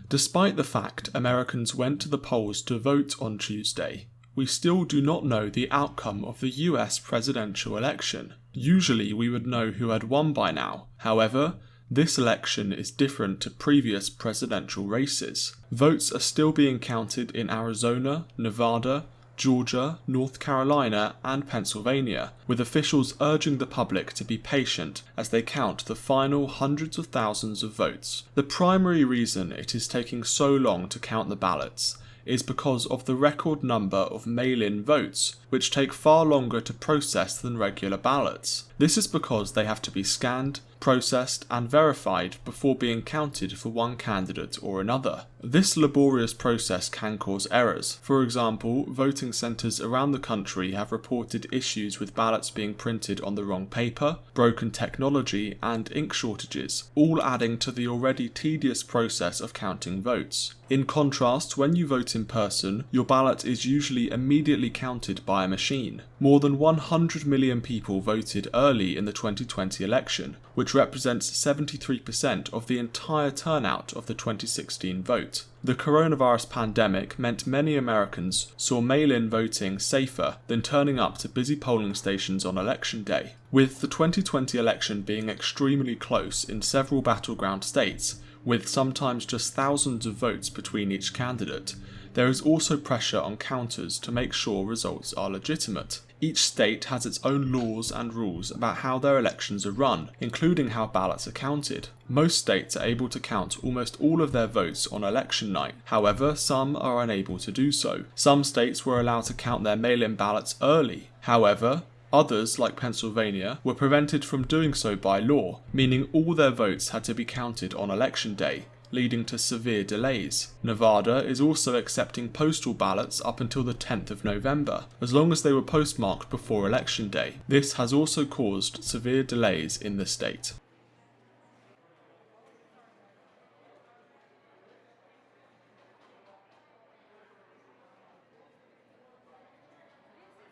Despite the fact Americans went to the polls to vote on Tuesday, we still do not know the outcome of the US presidential election. Usually we would know who had won by now. However, this election is different to previous presidential races. Votes are still being counted in Arizona, Nevada, Georgia, North Carolina, and Pennsylvania, with officials urging the public to be patient as they count the final hundreds of thousands of votes. The primary reason it is taking so long to count the ballots is because of the record number of mail-in votes, which take far longer to process than regular ballots. This is because they have to be scanned, processed, and verified before being counted for one candidate or another. This laborious process can cause errors. For example, voting centres around the country have reported issues with ballots being printed on the wrong paper, broken technology, and ink shortages, all adding to the already tedious process of counting votes. In contrast, when you vote in person, your ballot is usually immediately counted by a machine. More than 100 million people voted early in the 2020 election, which represents 73% of the entire turnout of the 2016 vote. The coronavirus pandemic meant many Americans saw mail-in voting safer than turning up to busy polling stations on election day. With the 2020 election being extremely close in several battleground states, with sometimes just thousands of votes between each candidate, there is also pressure on counters to make sure results are legitimate. Each state has its own laws and rules about how their elections are run, including how ballots are counted. Most states are able to count almost all of their votes on election night. However, some are unable to do so. Some states were allowed to count their mail-in ballots early. However, others, like Pennsylvania, were prevented from doing so by law, meaning all their votes had to be counted on election day, leading to severe delays. Nevada is also accepting postal ballots up until the 10th of November, as long as they were postmarked before election day. This has also caused severe delays in the state.